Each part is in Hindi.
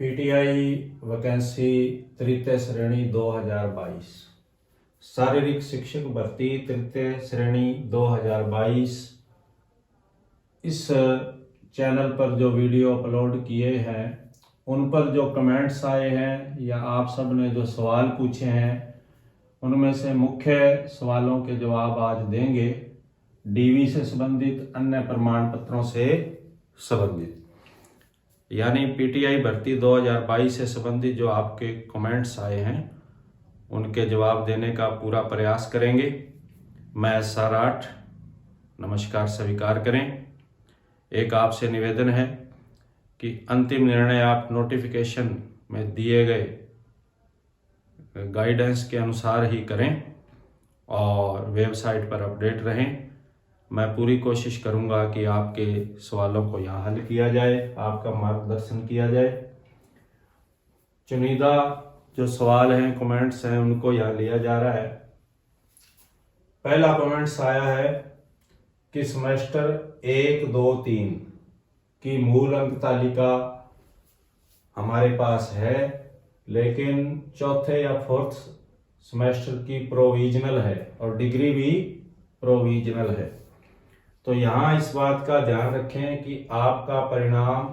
पीटीआई वैकेंसी तृतीय श्रेणी 2022 शारीरिक शिक्षक भर्ती तृतीय श्रेणी 2022। इस चैनल पर जो वीडियो अपलोड किए हैं उन पर जो कमेंट्स आए हैं या आप सब ने जो सवाल पूछे हैं उनमें से मुख्य सवालों के जवाब आज देंगे। डीवी से संबंधित, अन्य प्रमाण पत्रों से संबंधित, यानी पीटीआई भर्ती 2022 से संबंधित जो आपके कमेंट्स आए हैं उनके जवाब देने का पूरा प्रयास करेंगे। मैं SR 8 नमस्कार स्वीकार करें। एक आपसे निवेदन है कि अंतिम निर्णय आप नोटिफिकेशन में दिए गए गाइडेंस के अनुसार ही करें और वेबसाइट पर अपडेट रहें। मैं पूरी कोशिश करूंगा कि आपके सवालों को यहाँ हल किया जाए, आपका मार्गदर्शन किया जाए। चुनिंदा जो सवाल हैं, कमेंट्स हैं, उनको यहाँ लिया जा रहा है। पहला कमेंट्स आया है कि सेमेस्टर 1, 2, 3 की मूल अंक तालिका हमारे पास है, लेकिन चौथे या फोर्थ सेमेस्टर की प्रोविजनल है और डिग्री भी प्रोविजनल है। तो यहाँ इस बात का ध्यान रखें कि आपका परिणाम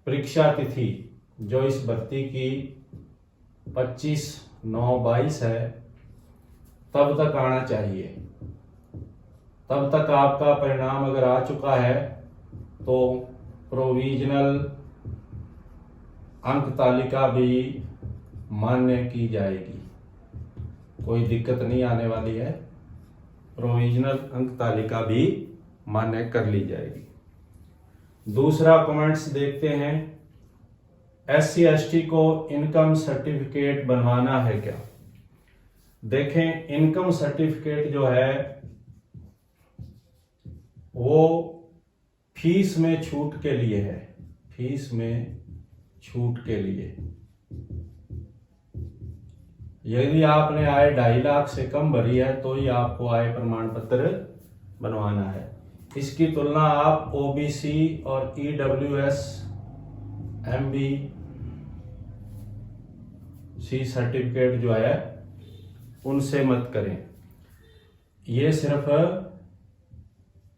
परीक्षा तिथि जो इस भर्ती की 25/9/22 है तब तक आना चाहिए। तब तक आपका परिणाम अगर आ चुका है तो प्रोविजनल अंक तालिका भी मान्य की जाएगी, कोई दिक्कत नहीं आने वाली है। प्रोविजनल अंक तालिका भी मान्य कर ली जाएगी। दूसरा कमेंट्स देखते हैं, SC ST को इनकम सर्टिफिकेट बनवाना है क्या? देखें, इनकम सर्टिफिकेट जो है वो फीस में छूट के लिए है, फीस में छूट के लिए। यदि आपने आय 2.5 लाख से कम भरी है तो ही आपको आय प्रमाण पत्र बनवाना है। इसकी तुलना आप OBC और EWS MBC सर्टिफिकेट जो है उनसे मत करें। ये सिर्फ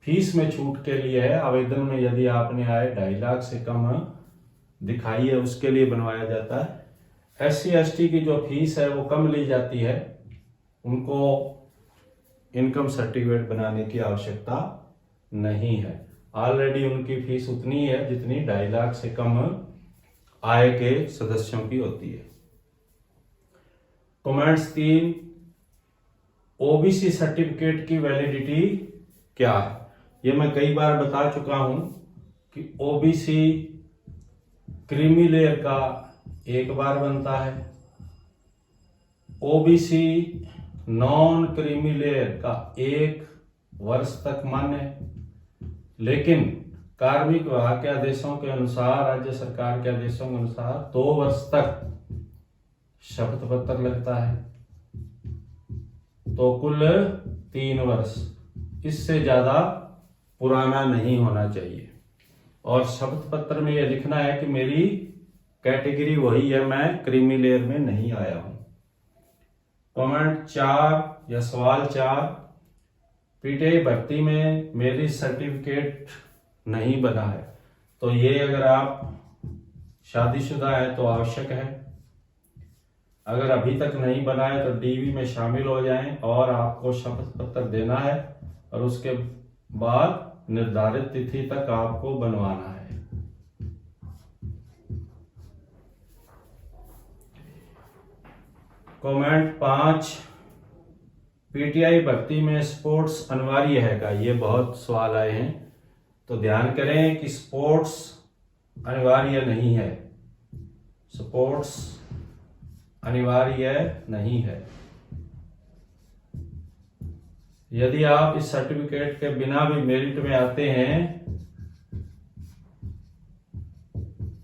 फीस में छूट के लिए है। आवेदन में यदि आपने आय 2.5 लाख से कम दिखाई है उसके लिए बनवाया जाता है। SC ST की जो फीस है वो कम ली जाती है, उनको इनकम सर्टिफिकेट बनाने की आवश्यकता नहीं है। ऑलरेडी उनकी फीस उतनी है जितनी 2.5 लाख से कम आय के सदस्यों की होती है। कमेंट्स 3, OBC सर्टिफिकेट की वैलिडिटी क्या है? ये मैं कई बार बता चुका हूं कि OBC क्रीमी लेयर का एक बार बनता है, OBC नॉन क्रीमी लेयर का 1 वर्ष तक मान्य है, लेकिन कार्मिक विभाग के आदेशों के अनुसार, राज्य सरकार के आदेशों के अनुसार 2 वर्ष तक शपथ पत्र लगता है, तो कुल 3 वर्ष। इससे ज्यादा पुराना नहीं होना चाहिए। और शपथ पत्र में यह लिखना है कि मेरी कैटेगरी वही है, मैं क्रीमी लेयर में नहीं आया हूं। कमेंट 4 या सवाल 4, पीटीआई भर्ती में मेरी सर्टिफिकेट नहीं बना है। तो ये अगर आप शादीशुदा है तो आवश्यक है। अगर अभी तक नहीं बना है तो डीवी में शामिल हो जाएं और आपको शपथ पत्र देना है और उसके बाद निर्धारित तिथि तक आपको बनवाना है। कमेंट 5, पीटीआई भर्ती में स्पोर्ट्स अनिवार्य है क्या? ये बहुत सवाल आए हैं, तो ध्यान करें कि स्पोर्ट्स अनिवार्य नहीं है। स्पोर्ट्स अनिवार्य नहीं है। यदि आप इस सर्टिफिकेट के बिना भी मेरिट में आते हैं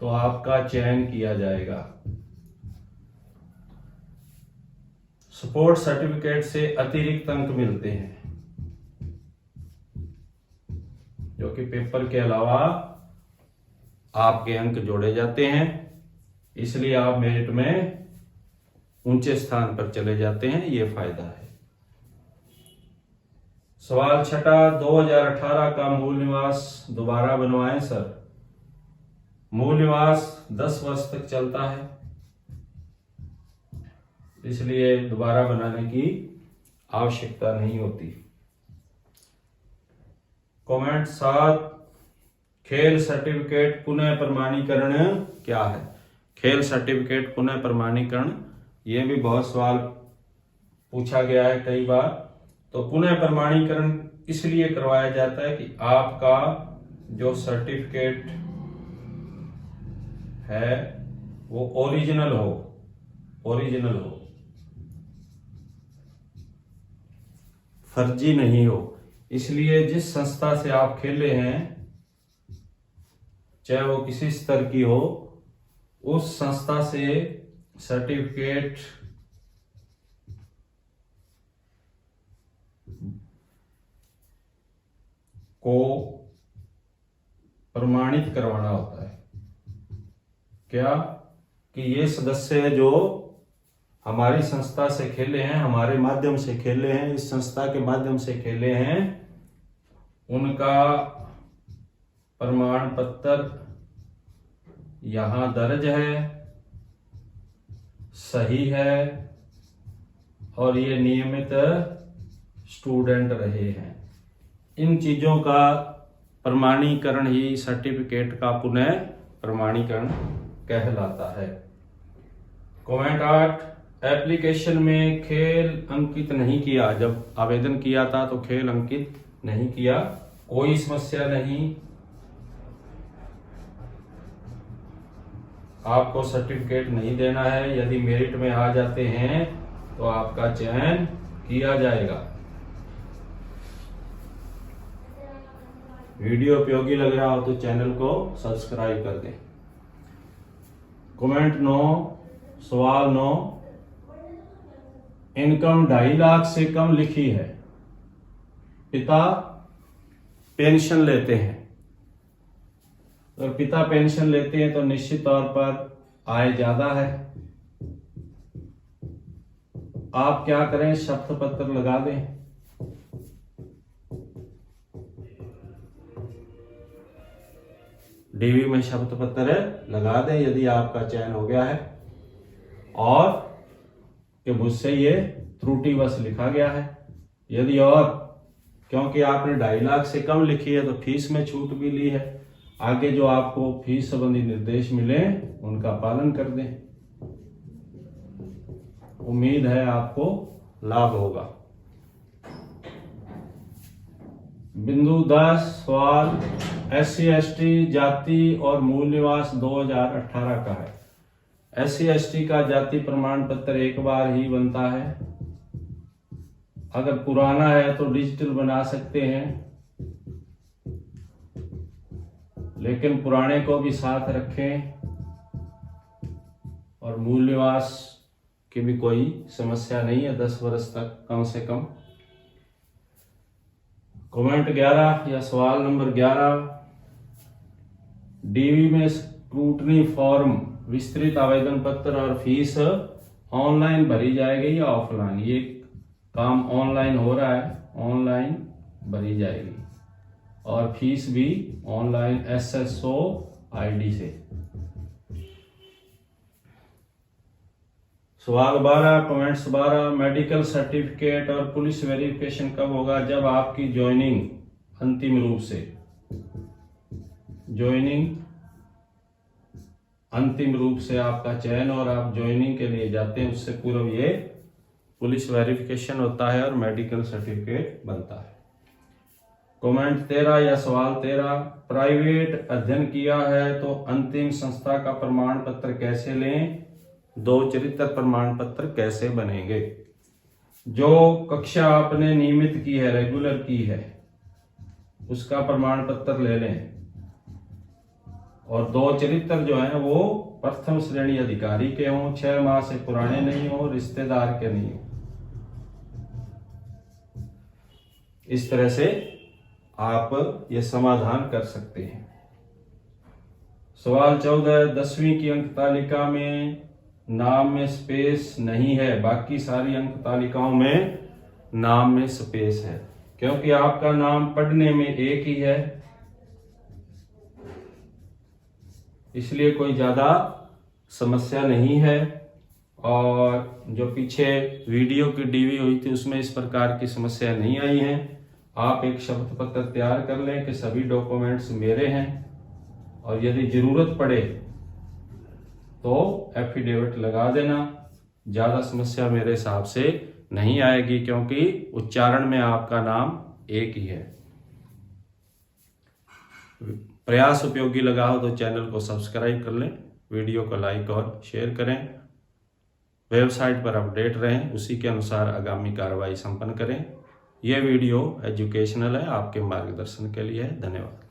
तो आपका चयन किया जाएगा। स्पोर्ट्स सर्टिफिकेट से अतिरिक्त अंक मिलते हैं जो कि पेपर के अलावा आपके अंक जोड़े जाते हैं, इसलिए आप मेरिट में ऊंचे स्थान पर चले जाते हैं। ये फायदा है। सवाल छठा, 2018 का मूल निवास दोबारा बनवाएं सर। मूल निवास 10 वर्ष तक चलता है, इसलिए दोबारा बनाने की आवश्यकता नहीं होती। कमेंट 7, खेल सर्टिफिकेट पुनः प्रमाणीकरण क्या है? खेल सर्टिफिकेट पुनः प्रमाणीकरण, ये भी बहुत सवाल पूछा गया है कई बार। तो पुनः प्रमाणीकरण इसलिए करवाया जाता है कि आपका जो सर्टिफिकेट है वो ओरिजिनल हो, फर्जी नहीं हो। इसलिए जिस संस्था से आप खेले हैं, चाहे वो किसी स्तर की हो, उस संस्था से सर्टिफिकेट को प्रमाणित करवाना होता है। क्या? कि ये सदस्य है जो हमारी संस्था से खेले हैं, हमारे माध्यम से खेले हैं, इस संस्था के माध्यम से खेले हैं, उनका प्रमाण पत्र यहां दर्ज है, सही है और ये नियमित स्टूडेंट रहे हैं। इन चीजों का प्रमाणीकरण ही सर्टिफिकेट का पुनः प्रमाणीकरण कहलाता है। कमेंट 8, एप्लीकेशन में खेल अंकित नहीं किया। जब आवेदन किया था तो खेल अंकित नहीं किया, कोई समस्या नहीं, आपको सर्टिफिकेट नहीं देना है। यदि मेरिट में आ जाते हैं तो आपका चयन किया जाएगा। वीडियो उपयोगी लग रहा हो तो चैनल को सब्सक्राइब कर दें। कमेंट 9, सवाल 9, इनकम 2.5 लाख से कम लिखी है, पिता पेंशन लेते हैं। अगर पिता पेंशन लेते हैं तो निश्चित तौर पर आय ज्यादा है। आप क्या करें, शपथ पत्र लगा दें। डीवी में शपथ पत्र लगा दें यदि आपका चयन हो गया है, और कि मुझसे ये त्रुटिवश लिखा गया है। यदि और क्योंकि आपने 2.5 लाख से कम लिखी है तो फीस में छूट भी ली है, आगे जो आपको फीस संबंधी निर्देश मिले उनका पालन कर दें। उम्मीद है आपको लाभ होगा। बिंदु 10, सवाल SC/ST जाति और मूल निवास 2018 का है। SC/ST का जाति प्रमाण पत्र एक बार ही बनता है। अगर पुराना है तो डिजिटल बना सकते हैं, लेकिन पुराने को भी साथ रखें और मूल निवास की भी कोई समस्या नहीं है, 10 वर्ष तक कम से कम। कमेंट 11 या सवाल नंबर 11, डीवी में स्क्रूटनी फॉर्म, विस्तृत आवेदन पत्र और फीस ऑनलाइन भरी जाएगी या ऑफलाइन? ये काम ऑनलाइन हो रहा है, ऑनलाइन भरी जाएगी और फीस भी ऑनलाइन SSO ID से। सवाल 12, कमेंट्स 12, मेडिकल सर्टिफिकेट और पुलिस वेरिफिकेशन कब होगा? जब आपकी ज्वाइनिंग अंतिम रूप से, ज्वाइनिंग अंतिम रूप से आपका चयन और आप ज्वाइनिंग के लिए जाते हैं, उससे पूर्व ये पुलिस वेरिफिकेशन होता है और मेडिकल सर्टिफिकेट बनता है। कमेंट 13 या सवाल 13, प्राइवेट अध्ययन किया है तो अंतिम संस्था का प्रमाण पत्र कैसे लें? 2 चरित्र प्रमाण पत्र कैसे बनेंगे? जो कक्षा आपने नियमित की है, रेगुलर की है, उसका प्रमाण पत्र ले लें, और 2 चरित्र जो है वो प्रथम श्रेणी अधिकारी के हों, 6 माह से पुराने नहीं हो, रिश्तेदार के नहीं हो। इस तरह से आप ये समाधान कर सकते हैं। सवाल 14, 10वीं की अंक तालिका में नाम में स्पेस नहीं है, बाकी सारी अंक तालिकाओं में नाम में स्पेस है। क्योंकि आपका नाम पढ़ने में एक ही है, इसलिए कोई ज्यादा समस्या नहीं है। और जो पीछे वीडियो की डीवी हुई थी उसमें इस प्रकार की समस्या नहीं आई है। आप एक शब्द पत्र तैयार कर लें कि सभी डॉक्यूमेंट्स मेरे हैं, और यदि जरूरत पड़े तो एफिडेविट लगा देना। ज्यादा समस्या मेरे हिसाब से नहीं आएगी, क्योंकि उच्चारण में आपका नाम एक ही है। प्रयास उपयोगी लगा हो तो चैनल को सब्सक्राइब कर लें, वीडियो को लाइक और शेयर करें, वेबसाइट पर अपडेट रहें, उसी के अनुसार आगामी कार्रवाई संपन्न करें। यह वीडियो एजुकेशनल है, आपके मार्गदर्शन के लिए है। धन्यवाद।